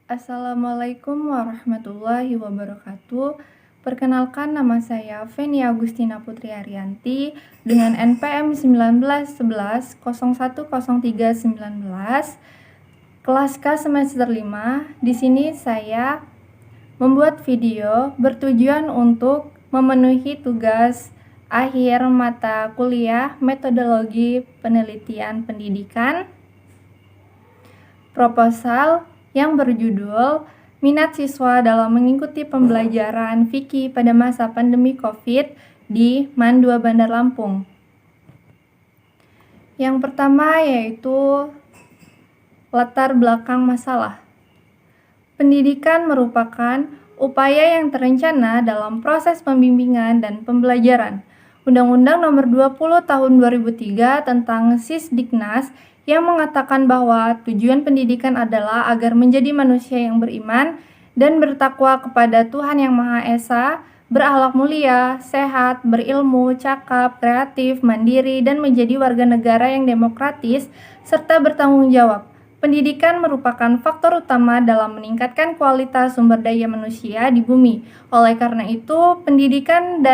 Assalamualaikum warahmatullahi wabarakatuh. Perkenalkan, nama saya Feni Agustina Putri Arianti dengan NPM 1911010319, kelas K semester 5. Di sini saya membuat video bertujuan untuk memenuhi tugas akhir mata kuliah Metodologi Penelitian Pendidikan proposal yang berjudul Minat Siswa dalam Mengikuti Pembelajaran Fikih pada Masa Pandemi COVID di MAN 2 Bandar Lampung. Yang pertama yaitu latar belakang masalah. Pendidikan merupakan upaya yang terencana dalam proses pembimbingan dan pembelajaran. Undang-Undang Nomor 20 Tahun 2003 tentang Sisdiknas yang mengatakan bahwa tujuan pendidikan adalah agar menjadi manusia yang beriman dan bertakwa kepada Tuhan Yang Maha Esa, berakhlak mulia, sehat, berilmu, cakap, kreatif, mandiri, dan menjadi warga negara yang demokratis serta bertanggung jawab. Pendidikan merupakan faktor utama dalam meningkatkan kualitas sumber daya manusia di bumi. Oleh karena itu, pendidikan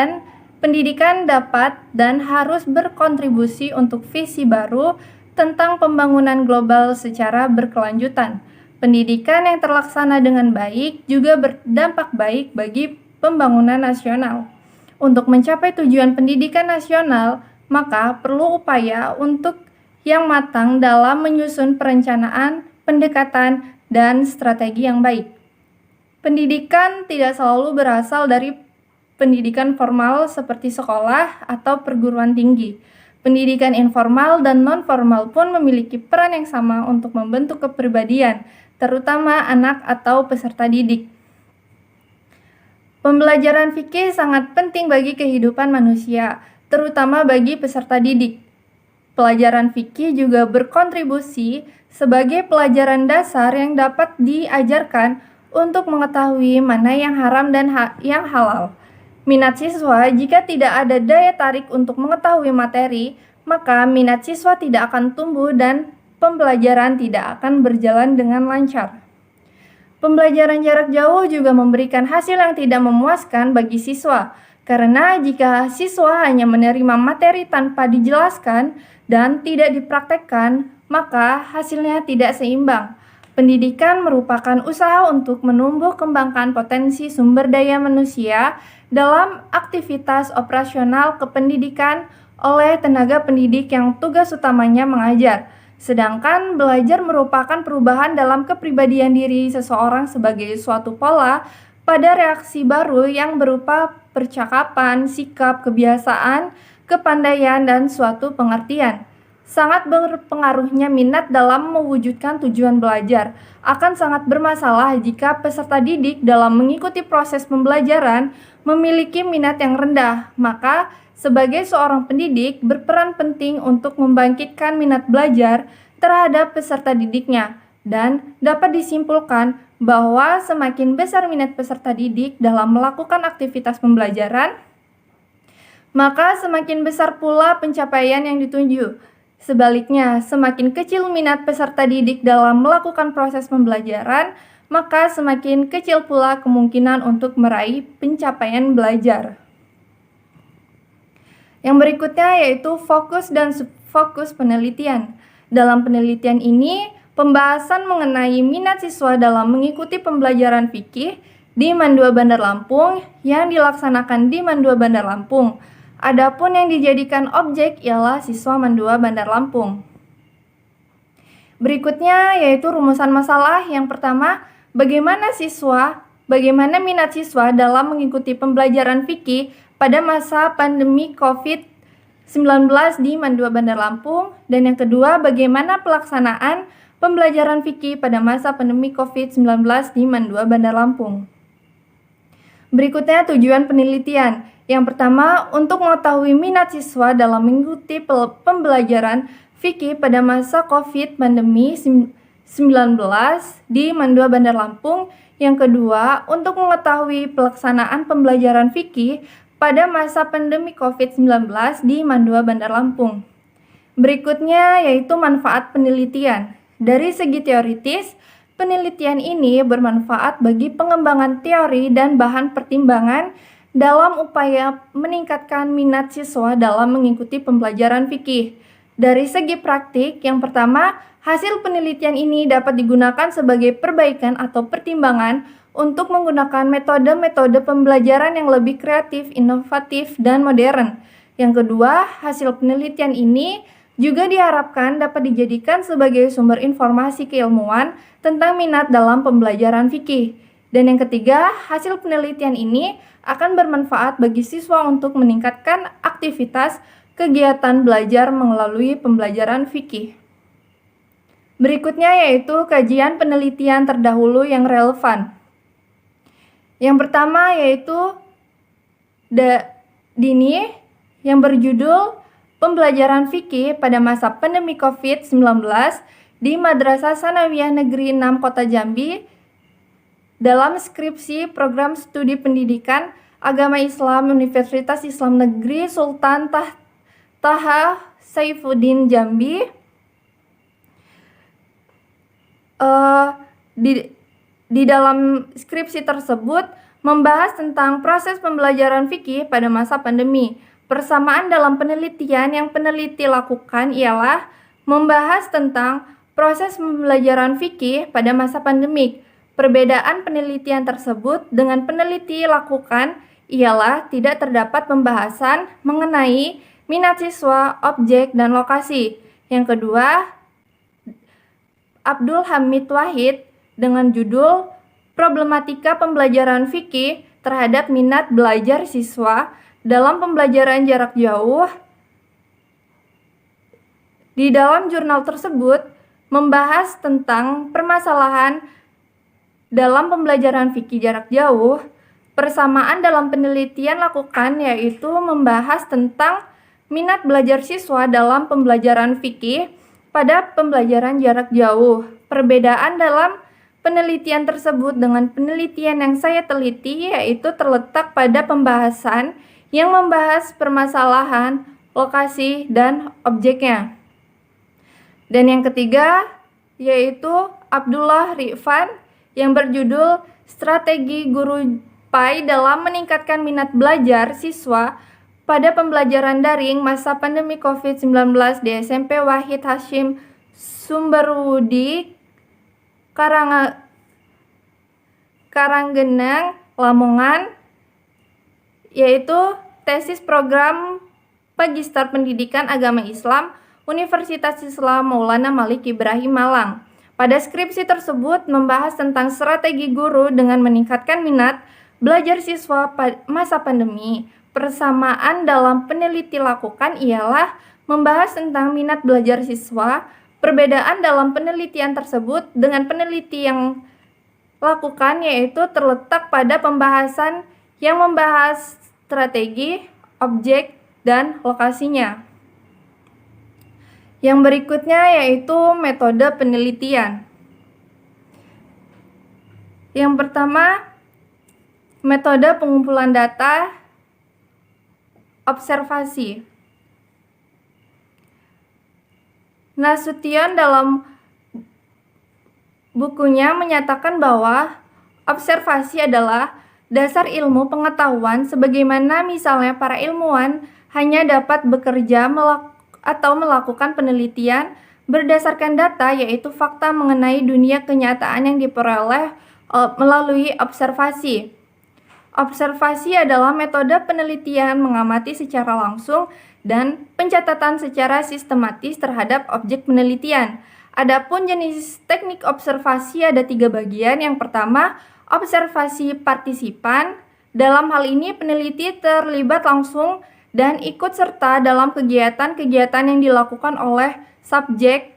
dapat dan harus berkontribusi untuk visi baru tentang pembangunan global secara berkelanjutan. Pendidikan yang terlaksana dengan baik juga berdampak baik bagi pembangunan nasional. Untuk mencapai tujuan pendidikan nasional, maka perlu upaya untuk yang matang dalam menyusun perencanaan, pendekatan, dan strategi yang baik. Pendidikan tidak selalu berasal dari pendidikan formal seperti sekolah atau perguruan tinggi. Pendidikan informal dan non-formal pun memiliki peran yang sama untuk membentuk kepribadian, terutama anak atau peserta didik. Pembelajaran fikih sangat penting bagi kehidupan manusia, terutama bagi peserta didik. Pelajaran fikih juga berkontribusi sebagai pelajaran dasar yang dapat diajarkan untuk mengetahui mana yang haram dan yang halal. Minat siswa, jika tidak ada daya tarik untuk mengetahui materi, maka minat siswa tidak akan tumbuh dan pembelajaran tidak akan berjalan dengan lancar. Pembelajaran jarak jauh juga memberikan hasil yang tidak memuaskan bagi siswa, karena jika siswa hanya menerima materi tanpa dijelaskan dan tidak dipraktekkan, maka hasilnya tidak seimbang. Pendidikan merupakan usaha untuk menumbuh kembangkan potensi sumber daya manusia dalam aktivitas operasional kependidikan oleh tenaga pendidik yang tugas utamanya mengajar. Sedangkan belajar merupakan perubahan dalam kepribadian diri seseorang sebagai suatu pola pada reaksi baru yang berupa percakapan, sikap, kebiasaan, kepandaian, dan suatu pengertian. Sangat berpengaruhnya minat dalam mewujudkan tujuan belajar. Akan sangat bermasalah jika peserta didik dalam mengikuti proses pembelajaran memiliki minat yang rendah. Maka, sebagai seorang pendidik berperan penting untuk membangkitkan minat belajar terhadap peserta didiknya. Dan dapat disimpulkan bahwa semakin besar minat peserta didik dalam melakukan aktivitas pembelajaran, maka semakin besar pula pencapaian yang dituju. Sebaliknya, semakin kecil minat peserta didik dalam melakukan proses pembelajaran, maka semakin kecil pula kemungkinan untuk meraih pencapaian belajar. Yang berikutnya yaitu fokus dan subfokus penelitian. Dalam penelitian ini, pembahasan mengenai minat siswa dalam mengikuti pembelajaran fikih di MAN 2 Bandar Lampung yang dilaksanakan di MAN 2 Bandar Lampung. Adapun yang dijadikan objek ialah siswa MAN 2 Bandar Lampung. Berikutnya yaitu rumusan masalah. Yang pertama, bagaimana minat siswa dalam mengikuti pembelajaran fikih pada masa pandemi COVID-19 di MAN 2 Bandar Lampung. Dan yang kedua, bagaimana pelaksanaan pembelajaran fikih pada masa pandemi COVID-19 di MAN 2 Bandar Lampung. Berikutnya tujuan penelitian. Yang pertama, untuk mengetahui minat siswa dalam mengikuti pembelajaran fikih pada masa COVID pandemi 19 di MAN 2 Bandar Lampung. Yang kedua, untuk mengetahui pelaksanaan pembelajaran fikih pada masa pandemi COVID-19 di MAN 2 Bandar Lampung. Berikutnya yaitu manfaat penelitian. Dari segi teoritis, penelitian ini bermanfaat bagi pengembangan teori dan bahan pertimbangan dalam upaya meningkatkan minat siswa dalam mengikuti pembelajaran fikih. Dari segi praktik, yang pertama, hasil penelitian ini dapat digunakan sebagai perbaikan atau pertimbangan untuk menggunakan metode-metode pembelajaran yang lebih kreatif, inovatif, dan modern. Yang kedua, hasil penelitian ini juga diharapkan dapat dijadikan sebagai sumber informasi keilmuan tentang minat dalam pembelajaran fikih. Dan yang ketiga, hasil penelitian ini akan bermanfaat bagi siswa untuk meningkatkan aktivitas kegiatan belajar melalui pembelajaran fikih. Berikutnya yaitu kajian penelitian terdahulu yang relevan. Yang pertama yaitu Dini yang berjudul Pembelajaran Fikih pada masa pandemi COVID-19 di Madrasah Sanawiyah Negeri 6 Kota Jambi dalam skripsi program studi pendidikan agama Islam Universitas Islam Negeri Sultan Taha Saifuddin Jambi. Di dalam skripsi tersebut membahas tentang proses pembelajaran fikih pada masa pandemi. Persamaan dalam penelitian yang peneliti lakukan ialah membahas tentang proses pembelajaran fikih pada masa pandemik. Perbedaan penelitian tersebut dengan peneliti lakukan ialah tidak terdapat pembahasan mengenai minat siswa, objek, dan lokasi. Yang kedua, Abdul Hamid Wahid dengan judul Problematika Pembelajaran Fikih terhadap Minat Belajar Siswa dalam Pembelajaran Jarak Jauh. Di dalam jurnal tersebut membahas tentang permasalahan dalam pembelajaran fikih jarak jauh. Persamaan dalam penelitian lakukan yaitu membahas tentang minat belajar siswa dalam pembelajaran fikih pada pembelajaran jarak jauh. Perbedaan dalam penelitian tersebut dengan penelitian yang saya teliti yaitu terletak pada pembahasan yang membahas permasalahan, lokasi, dan objeknya. Dan yang ketiga yaitu Abdullah Rifan yang berjudul Strategi Guru Pai dalam Meningkatkan Minat Belajar Siswa pada Pembelajaran Daring Masa Pandemi COVID-19 di SMP Wahid Hashim Sumberwudi, Karanggenang, Lamongan, yaitu tesis program Magister Pendidikan Agama Islam Universitas Islam Maulana Malik Ibrahim Malang. Pada skripsi tersebut membahas tentang strategi guru dengan meningkatkan minat belajar siswa pada masa pandemi. Persamaan dalam peneliti lakukan ialah membahas tentang minat belajar siswa. Perbedaan dalam penelitian tersebut dengan peneliti yang lakukan yaitu terletak pada pembahasan yang membahas strategi, objek, dan lokasinya. Yang berikutnya yaitu metode penelitian. Yang pertama, metode pengumpulan data observasi. Nasution dalam bukunya menyatakan bahwa observasi adalah dasar ilmu pengetahuan sebagaimana misalnya para ilmuwan hanya dapat bekerja atau melakukan penelitian berdasarkan data yaitu fakta mengenai dunia kenyataan yang diperoleh melalui observasi. Observasi adalah metode penelitian mengamati secara langsung dan pencatatan secara sistematis terhadap objek penelitian. Adapun jenis teknik observasi ada 3 bagian. Yang pertama, observasi partisipan. Dalam hal ini peneliti terlibat langsung dan ikut serta dalam kegiatan-kegiatan yang dilakukan oleh subjek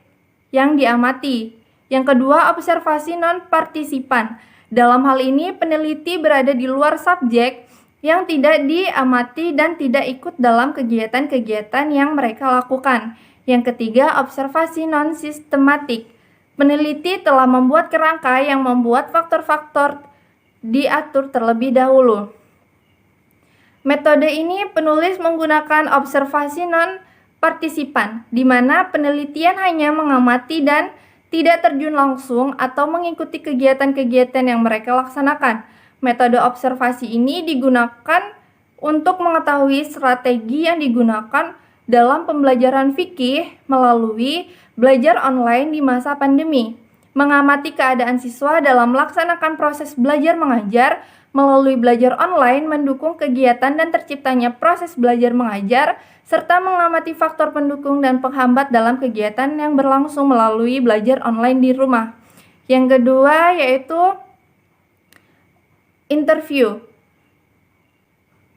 yang diamati. Yang kedua, observasi non-partisipan. Dalam hal ini, peneliti berada di luar subjek yang tidak diamati dan tidak ikut dalam kegiatan-kegiatan yang mereka lakukan. Yang ketiga, observasi non-sistematik. Peneliti telah membuat kerangka yang membuat faktor-faktor diatur terlebih dahulu. Metode ini penulis menggunakan observasi non-partisipan, di mana penelitian hanya mengamati dan tidak terjun langsung atau mengikuti kegiatan-kegiatan yang mereka laksanakan. Metode observasi ini digunakan untuk mengetahui strategi yang digunakan dalam pembelajaran fikih melalui belajar online di masa pandemi. Mengamati keadaan siswa dalam melaksanakan proses belajar mengajar melalui belajar online mendukung kegiatan dan terciptanya proses belajar mengajar, serta mengamati faktor pendukung dan penghambat dalam kegiatan yang berlangsung melalui belajar online di rumah. Yang kedua yaitu interview.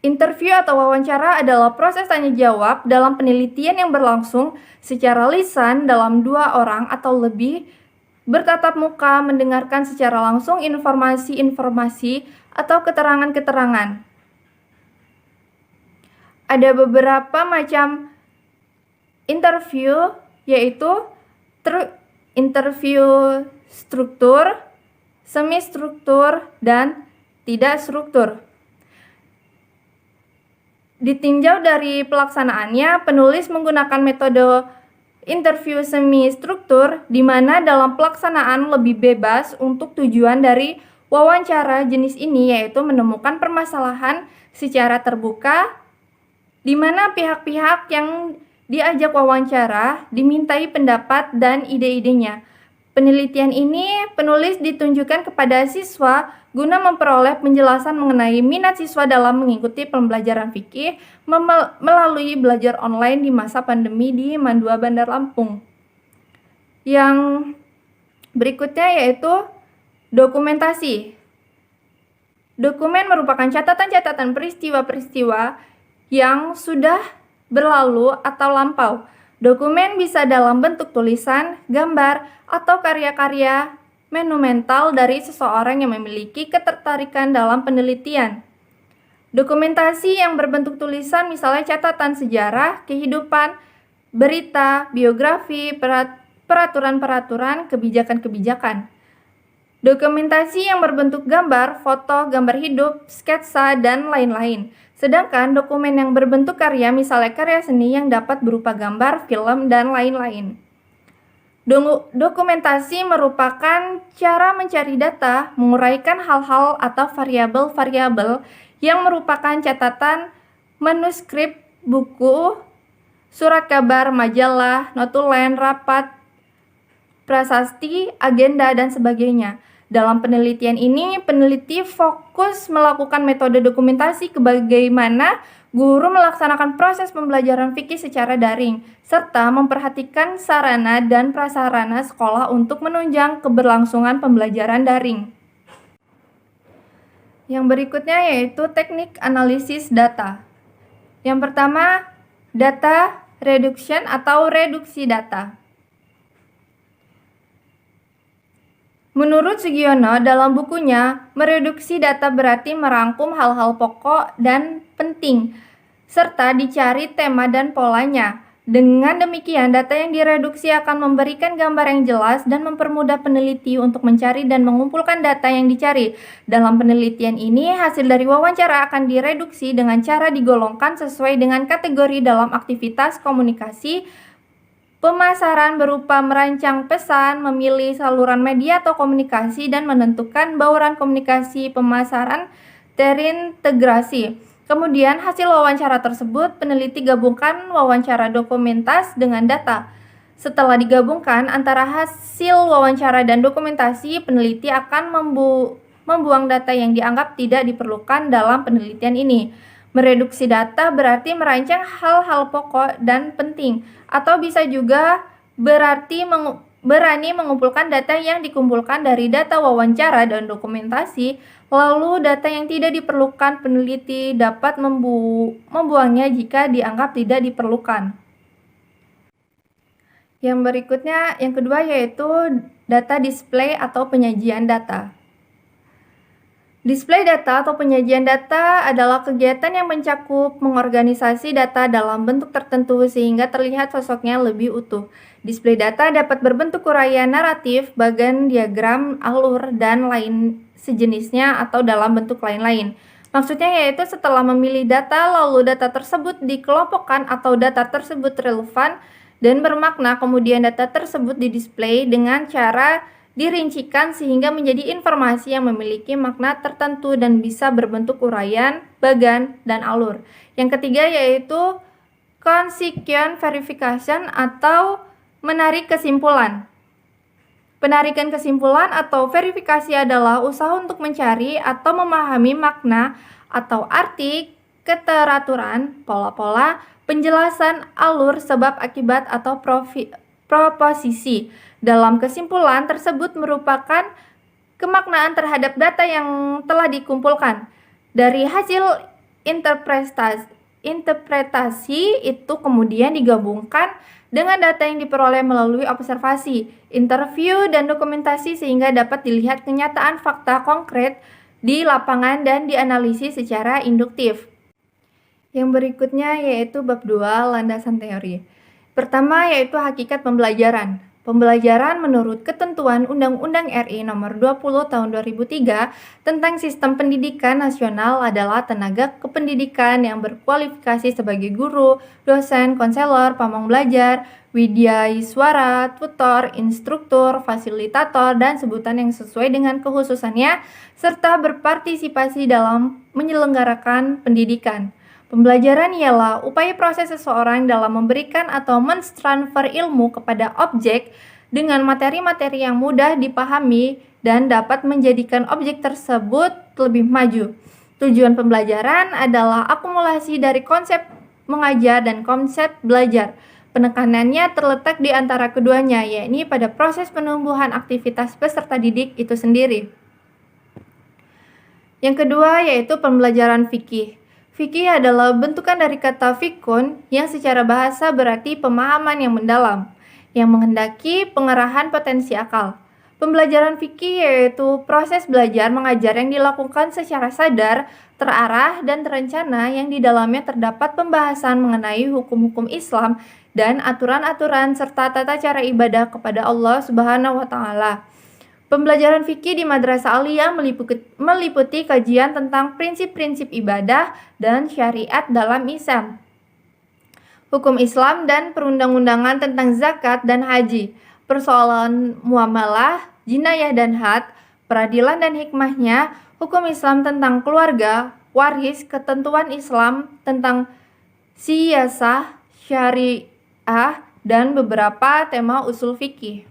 Interview atau wawancara adalah proses tanya jawab dalam penelitian yang berlangsung secara lisan dalam 2 orang atau lebih bertatap muka mendengarkan secara langsung informasi-informasi atau keterangan-keterangan. Ada beberapa macam interview, yaitu interview struktur, semi struktur, dan tidak struktur. Ditinjau dari pelaksanaannya, penulis menggunakan metode interview semi struktur, di mana dalam pelaksanaan lebih bebas untuk tujuan dari wawancara jenis ini yaitu menemukan permasalahan secara terbuka, di mana pihak-pihak yang diajak wawancara dimintai pendapat dan ide-idenya. Penelitian ini penulis ditunjukkan kepada siswa guna memperoleh penjelasan mengenai minat siswa dalam mengikuti pembelajaran fikih melalui belajar online di masa pandemi di Mandua Bandar Lampung. Yang berikutnya yaitu dokumentasi. Dokumen merupakan catatan-catatan peristiwa-peristiwa yang sudah berlalu atau lampau. Dokumen bisa dalam bentuk tulisan, gambar, atau karya-karya monumental dari seseorang yang memiliki ketertarikan dalam penelitian. Dokumentasi yang berbentuk tulisan misalnya catatan sejarah, kehidupan, berita, biografi, peraturan-peraturan, kebijakan-kebijakan. Dokumentasi yang berbentuk gambar, foto, gambar hidup, sketsa, dan lain-lain. Sedangkan dokumen yang berbentuk karya, misalnya karya seni yang dapat berupa gambar, film, dan lain-lain. Dokumentasi merupakan cara mencari data, menguraikan hal-hal atau variabel-variabel yang merupakan catatan, manuskrip, buku, surat kabar, majalah, notulen, rapat, prasasti, agenda, dan sebagainya. Dalam penelitian ini, peneliti fokus melakukan metode dokumentasi bagaimana guru melaksanakan proses pembelajaran fikih secara daring, serta memperhatikan sarana dan prasarana sekolah untuk menunjang keberlangsungan pembelajaran daring. Yang berikutnya yaitu teknik analisis data. Yang pertama, data reduction atau reduksi data. Menurut Sugiono, dalam bukunya, mereduksi data berarti merangkum hal-hal pokok dan penting, serta dicari tema dan polanya. Dengan demikian, data yang direduksi akan memberikan gambar yang jelas dan mempermudah peneliti untuk mencari dan mengumpulkan data yang dicari. Dalam penelitian ini, hasil dari wawancara akan direduksi dengan cara digolongkan sesuai dengan kategori dalam aktivitas komunikasi, pemasaran berupa merancang pesan, memilih saluran media atau komunikasi, dan menentukan bauran komunikasi pemasaran terintegrasi. Kemudian hasil wawancara tersebut peneliti gabungkan wawancara dokumentas dengan data. Setelah digabungkan antara hasil wawancara dan dokumentasi, peneliti akan membuang data yang dianggap tidak diperlukan dalam penelitian ini. Mereduksi data berarti merancang hal-hal pokok dan penting, atau bisa juga berarti berani mengumpulkan data yang dikumpulkan dari data wawancara dan dokumentasi, lalu data yang tidak diperlukan peneliti dapat membuangnya jika dianggap tidak diperlukan. Yang berikutnya, yang kedua yaitu data display atau penyajian data. Display data atau penyajian data adalah kegiatan yang mencakup mengorganisasi data dalam bentuk tertentu sehingga terlihat sosoknya lebih utuh. Display data dapat berbentuk uraian naratif, bagan diagram, alur, dan lain sejenisnya atau dalam bentuk lain-lain. Maksudnya yaitu setelah memilih data, lalu data tersebut dikelompokkan atau data tersebut relevan dan bermakna, kemudian data tersebut didisplay dengan cara dirincikan sehingga menjadi informasi yang memiliki makna tertentu dan bisa berbentuk uraian, bagan, dan alur. Yang ketiga yaitu consequent verification atau menarik kesimpulan. Penarikan kesimpulan atau verifikasi adalah usaha untuk mencari atau memahami makna atau arti, keteraturan, pola-pola, penjelasan, alur, sebab, akibat, atau proposisi. Dalam kesimpulan tersebut merupakan kemaknaan terhadap data yang telah dikumpulkan. Dari hasil interpretasi itu kemudian digabungkan dengan data yang diperoleh melalui observasi, interview, dan dokumentasi sehingga dapat dilihat kenyataan fakta konkret di lapangan dan dianalisis secara induktif. Yang berikutnya yaitu bab 2, landasan teori. Pertama yaitu hakikat pembelajaran. Pembelajaran menurut ketentuan Undang-Undang RI Nomor 20 Tahun 2003 tentang Sistem Pendidikan Nasional adalah tenaga kependidikan yang berkualifikasi sebagai guru, dosen, konselor, pamong belajar, widyaswara, tutor, instruktur, fasilitator, dan sebutan yang sesuai dengan kekhususannya, serta berpartisipasi dalam menyelenggarakan pendidikan. Pembelajaran ialah upaya proses seseorang dalam memberikan atau mentransfer ilmu kepada objek dengan materi-materi yang mudah dipahami dan dapat menjadikan objek tersebut lebih maju. Tujuan pembelajaran adalah akumulasi dari konsep mengajar dan konsep belajar. Penekanannya terletak di antara keduanya, yakni pada proses penumbuhan aktivitas peserta didik itu sendiri. Yang kedua yaitu pembelajaran fikih. Fikih adalah bentukan dari kata fikun yang secara bahasa berarti pemahaman yang mendalam, yang menghendaki pengerahan potensi akal. Pembelajaran fikih yaitu proses belajar mengajar yang dilakukan secara sadar, terarah, dan terencana yang di dalamnya terdapat pembahasan mengenai hukum-hukum Islam dan aturan-aturan serta tata cara ibadah kepada Allah Subhanahu wa Ta'ala. Pembelajaran fikih di Madrasah Aliyah meliputi kajian tentang prinsip-prinsip ibadah dan syariat dalam Islam, hukum Islam dan perundang-undangan tentang zakat dan haji, persoalan muamalah, jinayah dan had, peradilan dan hikmahnya, hukum Islam tentang keluarga, waris, ketentuan Islam tentang siyasah, syariah, dan beberapa tema usul fikih.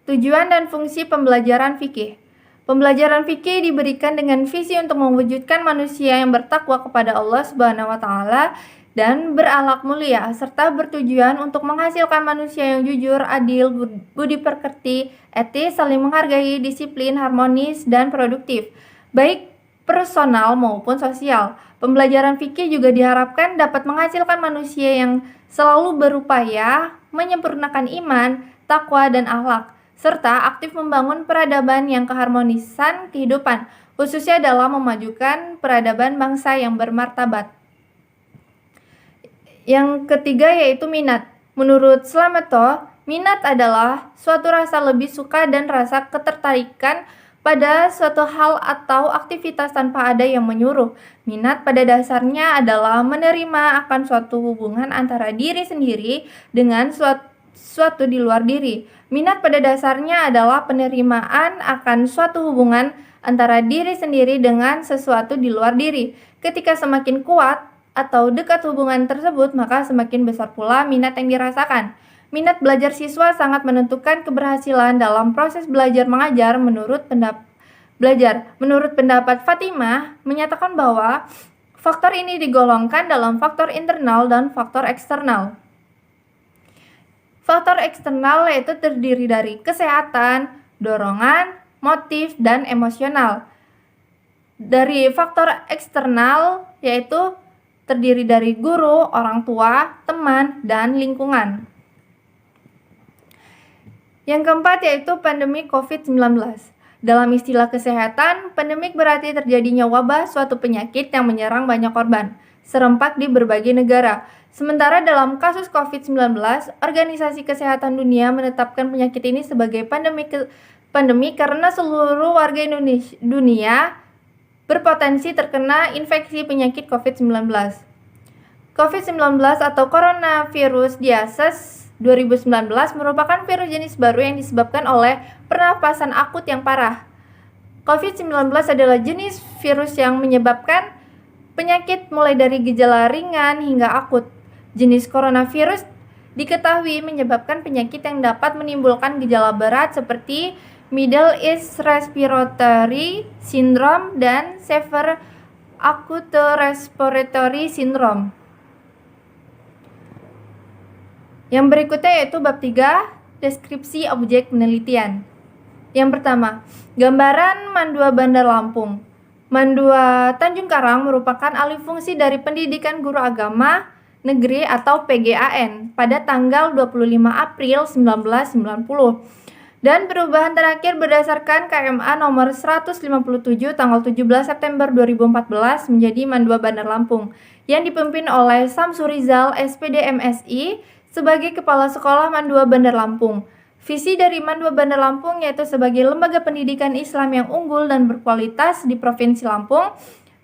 Tujuan dan fungsi pembelajaran fikih. Pembelajaran fikih diberikan dengan visi untuk mewujudkan manusia yang bertakwa kepada Allah Subhanahu wa Ta'ala dan berakhlak mulia, serta bertujuan untuk menghasilkan manusia yang jujur, adil, budi pekerti, etis, saling menghargai, disiplin, harmonis, dan produktif, baik personal maupun sosial. Pembelajaran fikih juga diharapkan dapat menghasilkan manusia yang selalu berupaya menyempurnakan iman, takwa, dan akhlak, serta aktif membangun peradaban yang keharmonisan kehidupan, khususnya dalam memajukan peradaban bangsa yang bermartabat. Yang ketiga yaitu minat. Menurut Slameto, minat adalah suatu rasa lebih suka dan rasa ketertarikan pada suatu hal atau aktivitas tanpa ada yang menyuruh. Minat pada dasarnya adalah menerima akan suatu hubungan antara diri sendiri dengan suatu di luar diri. Minat pada dasarnya adalah penerimaan akan suatu hubungan antara diri sendiri dengan sesuatu di luar diri. Ketika semakin kuat atau dekat hubungan tersebut, maka semakin besar pula minat yang dirasakan. Minat belajar siswa sangat menentukan keberhasilan dalam proses belajar mengajar. Menurut pendapat Fatimah, menyatakan bahwa faktor ini digolongkan dalam faktor internal dan faktor eksternal. Faktor eksternal yaitu terdiri dari kesehatan, dorongan, motif, dan emosional. Dari faktor eksternal yaitu terdiri dari guru, orang tua, teman, dan lingkungan. Yang keempat yaitu pandemi COVID-19. Dalam istilah kesehatan, pandemik berarti terjadinya wabah suatu penyakit yang menyerang banyak korban, serempak di berbagai negara. Sementara dalam kasus COVID-19, Organisasi Kesehatan Dunia menetapkan penyakit ini sebagai pandemi karena seluruh warga dunia berpotensi terkena infeksi penyakit COVID-19. COVID-19 atau coronavirus disease 2019 merupakan virus jenis baru yang disebabkan oleh pernapasan akut yang parah. COVID-19 adalah jenis virus yang menyebabkan penyakit mulai dari gejala ringan hingga akut. Jenis coronavirus diketahui menyebabkan penyakit yang dapat menimbulkan gejala berat seperti Middle East Respiratory Syndrome dan Severe Acute Respiratory Syndrome. Yang berikutnya yaitu bab 3, deskripsi objek penelitian. Yang pertama, gambaran Mandua Bandar Lampung. Mandua Tanjung Karang merupakan alih fungsi dari Pendidikan Guru Agama Negeri atau PGAN pada tanggal 25 April 1990 dan perubahan terakhir berdasarkan KMA nomor 157 tanggal 17 September 2014 menjadi Mandua Bandar Lampung yang dipimpin oleh Samsurizal SPD MSI sebagai Kepala Sekolah Mandua Bandar Lampung. Visi dari Mandua Bandar Lampung yaitu sebagai lembaga pendidikan Islam yang unggul dan berkualitas di Provinsi Lampung.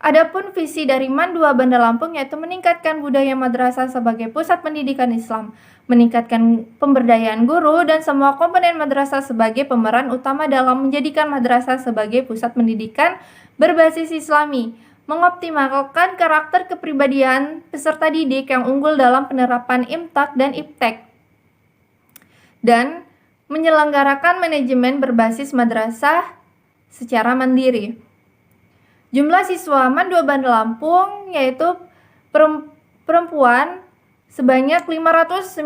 Adapun visi dari Mandua Bandar Lampung yaitu meningkatkan budaya madrasah sebagai pusat pendidikan Islam, meningkatkan pemberdayaan guru dan semua komponen madrasah sebagai pemeran utama dalam menjadikan madrasah sebagai pusat pendidikan berbasis Islami, mengoptimalkan karakter kepribadian peserta didik yang unggul dalam penerapan IMTAK dan IPTEK, dan menyelenggarakan manajemen berbasis madrasah secara mandiri. Jumlah siswa Mandua Bandar Lampung yaitu perempuan sebanyak 592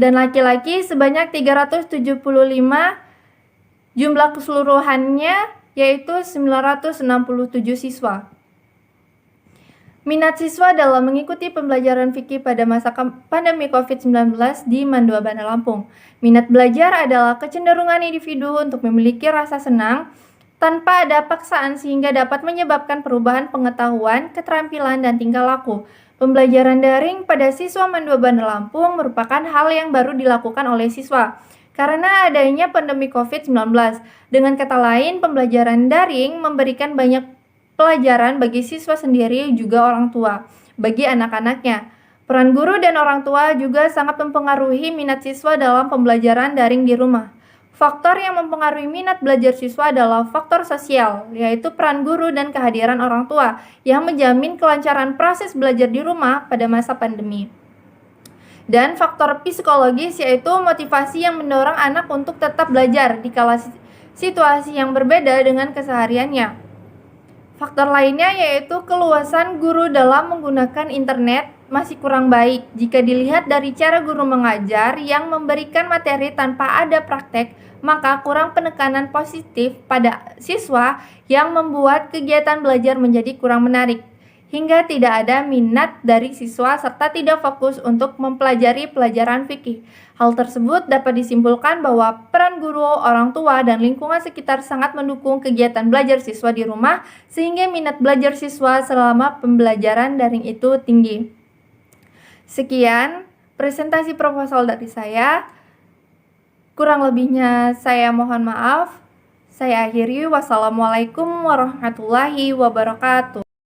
dan laki-laki sebanyak 375. Jumlah keseluruhannya yaitu 967 siswa. Minat siswa dalam mengikuti pembelajaran fikih pada masa pandemi COVID-19 di Mandua Bandar Lampung. Minat belajar adalah kecenderungan individu untuk memiliki rasa senang tanpa ada paksaan sehingga dapat menyebabkan perubahan pengetahuan, keterampilan, dan tingkah laku. Pembelajaran daring pada siswa Mandua Bandar Lampung merupakan hal yang baru dilakukan oleh siswa karena adanya pandemi COVID-19. Dengan kata lain, pembelajaran daring memberikan banyak pelajaran bagi siswa sendiri juga orang tua, bagi anak-anaknya. Peran guru dan orang tua juga sangat mempengaruhi minat siswa dalam pembelajaran daring di rumah. Faktor yang mempengaruhi minat belajar siswa adalah faktor sosial, yaitu peran guru dan kehadiran orang tua yang menjamin kelancaran proses belajar di rumah pada masa pandemi. Dan faktor psikologis yaitu motivasi yang mendorong anak untuk tetap belajar di kala situasi yang berbeda dengan kesehariannya. Faktor lainnya yaitu keluasan guru dalam menggunakan internet masih kurang baik jika dilihat dari cara guru mengajar yang memberikan materi tanpa ada praktek, maka kurang penekanan positif pada siswa yang membuat kegiatan belajar menjadi kurang menarik, hingga tidak ada minat dari siswa serta tidak fokus untuk mempelajari pelajaran fikih. Hal tersebut dapat disimpulkan bahwa peran guru, orang tua, dan lingkungan sekitar sangat mendukung kegiatan belajar siswa di rumah sehingga minat belajar siswa selama pembelajaran daring itu tinggi. Sekian presentasi proposal dari saya. Kurang lebihnya saya mohon maaf. Saya akhiri. Wassalamualaikum warahmatullahi wabarakatuh.